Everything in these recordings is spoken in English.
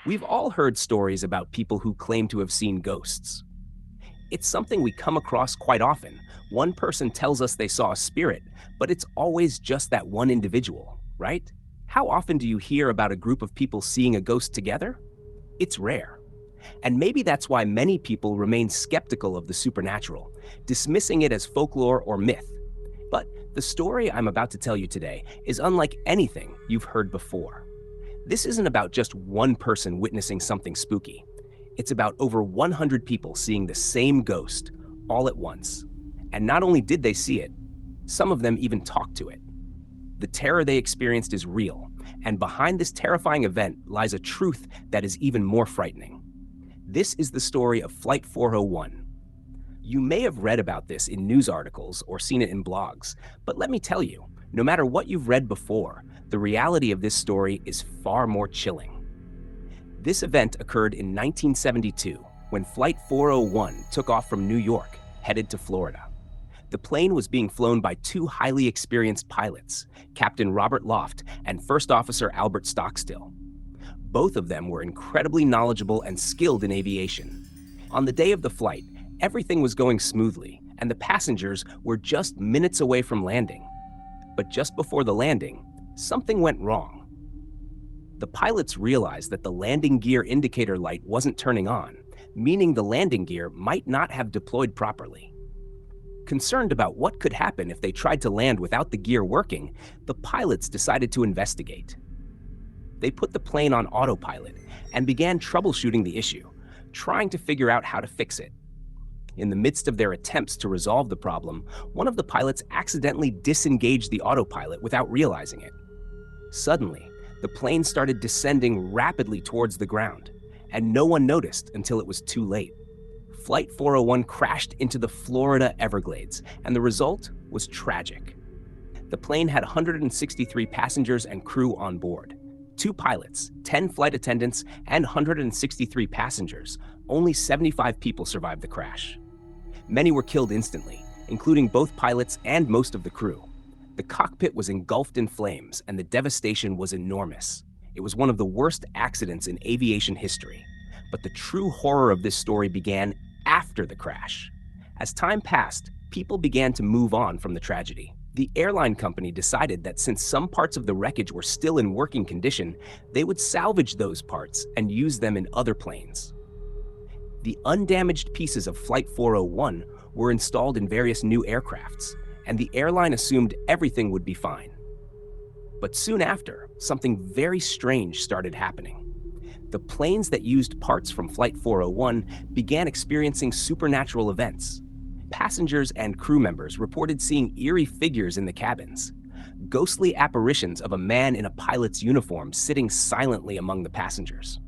We've all heard stories about people who claim to have seen ghosts. It's something we come across quite often. One person tells us they saw a spirit, but it's always just that one individual, right? How often do you hear about a group of people seeing a ghost together? It's rare. And maybe that's why many people remain skeptical of the supernatural, dismissing it as folklore or myth. But the story I'm about to tell you today is unlike anything you've heard before. This isn't about just one person witnessing something spooky. It's about over 100 people seeing the same ghost all at once. And not only did they see it, some of them even talked to it. The terror they experienced is real, and behind this terrifying event lies a truth that is even more frightening. This is the story of Flight 401. You may have read about this in news articles or seen it in blogs, but let me tell you, no matter what you've read before, the reality of this story is far more chilling. This event occurred in 1972 when Flight 401 took off from New York, headed to Florida. The plane was being flown by two highly experienced pilots, Captain Robert Loft and First Officer Albert Stockstill. Both of them were incredibly knowledgeable and skilled in aviation. On the day of the flight, everything was going smoothly, and the passengers were just minutes away from landing. But just before the landing, something went wrong. The pilots realized that the landing gear indicator light wasn't turning on, meaning the landing gear might not have deployed properly. Concerned about what could happen if they tried to land without the gear working, the pilots decided to investigate. They put the plane on autopilot and began troubleshooting the issue, trying to figure out how to fix it. In the midst of their attempts to resolve the problem, one of the pilots accidentally disengaged the autopilot without realizing it. Suddenly, the plane started descending rapidly towards the ground, and no one noticed until it was too late. Flight 401 crashed into the Florida Everglades, and the result was tragic. The plane had 163 passengers and crew on board. 2 pilots, 10 flight attendants, and 163 passengers. Only 75 people survived the crash. Many were killed instantly, including both pilots and most of the crew. The cockpit was engulfed in flames, and the devastation was enormous. It was one of the worst accidents in aviation history. But the true horror of this story began after the crash. As time passed, people began to move on from the tragedy. The airline company decided that since some parts of the wreckage were still in working condition, they would salvage those parts and use them in other planes. The undamaged pieces of Flight 401 were installed in various new aircrafts, and the airline assumed everything would be fine. But soon after, something very strange started happening. The planes that used parts from Flight 401 began experiencing supernatural events. Passengers and crew members reported seeing eerie figures in the cabins, ghostly apparitions of a man in a pilot's uniform sitting silently among the passengers.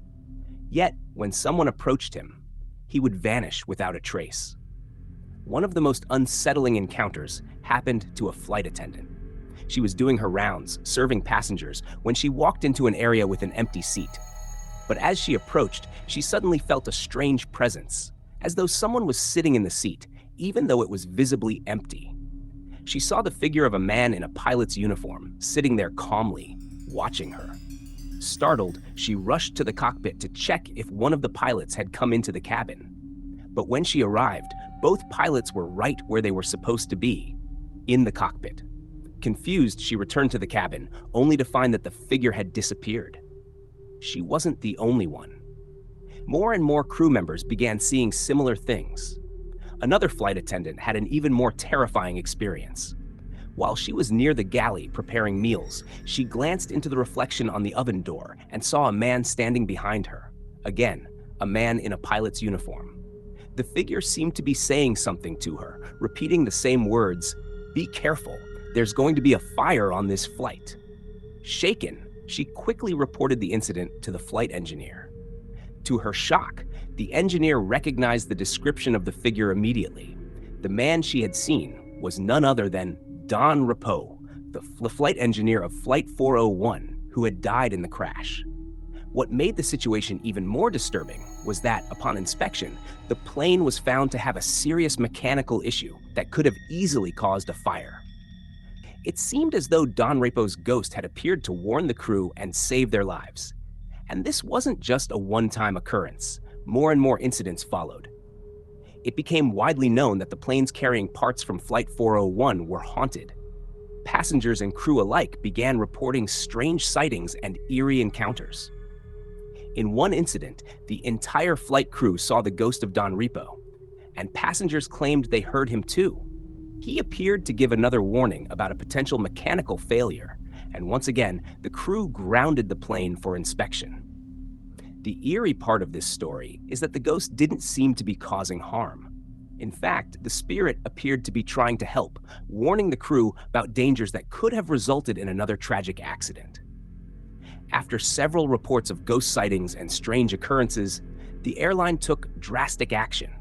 Yet, when someone approached him, he would vanish without a trace. One of the most unsettling encounters happened to a flight attendant. She was doing her rounds, serving passengers, when she walked into an area with an empty seat. But as she approached, she suddenly felt a strange presence, as though someone was sitting in the seat, even though it was visibly empty. She saw the figure of a man in a pilot's uniform, sitting there calmly, watching her. Startled, she rushed to the cockpit to check if one of the pilots had come into the cabin. But when she arrived, both pilots were right where they were supposed to be, in the cockpit. Confused, she returned to the cabin, only to find that the figure had disappeared. She wasn't the only one. More and more crew members began seeing similar things. Another flight attendant had an even more terrifying experience. While she was near the galley preparing meals, she glanced into the reflection on the oven door and saw a man standing behind her. Again, a man in a pilot's uniform. The figure seemed to be saying something to her, repeating the same words, "Be careful, there's going to be a fire on this flight." Shaken, she quickly reported the incident to the flight engineer. To her shock, the engineer recognized the description of the figure immediately. The man she had seen was none other than Don Repo, the flight engineer of Flight 401, who had died in the crash. What made the situation even more disturbing was that, upon inspection, the plane was found to have a serious mechanical issue that could have easily caused a fire. It seemed as though Don Repo's ghost had appeared to warn the crew and save their lives. And this wasn't just a one-time occurrence. More and more incidents followed. It became widely known that the planes carrying parts from Flight 401 were haunted. Passengers and crew alike began reporting strange sightings and eerie encounters. In one incident, the entire flight crew saw the ghost of Don Repo, and passengers claimed they heard him too. He appeared to give another warning about a potential mechanical failure, and once again, the crew grounded the plane for inspection. The eerie part of this story is that the ghost didn't seem to be causing harm. In fact, the spirit appeared to be trying to help, warning the crew about dangers that could have resulted in another tragic accident. After several reports of ghost sightings and strange occurrences, the airline took drastic action.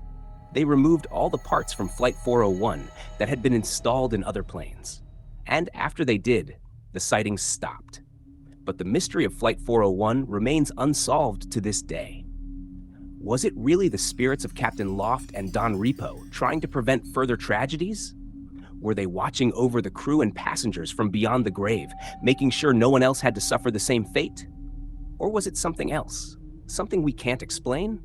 They removed all the parts from Flight 401 that had been installed in other planes. And after they did, the sightings stopped. But the mystery of Flight 401 remains unsolved to this day. Was it really the spirits of Captain Loft and Don Repo trying to prevent further tragedies? Were they watching over the crew and passengers from beyond the grave, making sure no one else had to suffer the same fate? Or was it something else? Something we can't explain?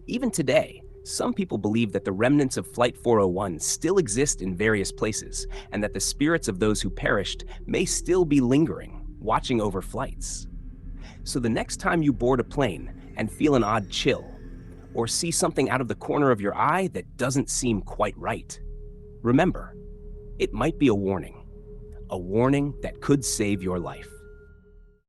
Even today, some people believe that the remnants of Flight 401 still exist in various places, and that the spirits of those who perished may still be lingering, watching over flights. So the next time you board a plane and feel an odd chill, or see something out of the corner of your eye that doesn't seem quite right, remember, it might be a warning that could save your life.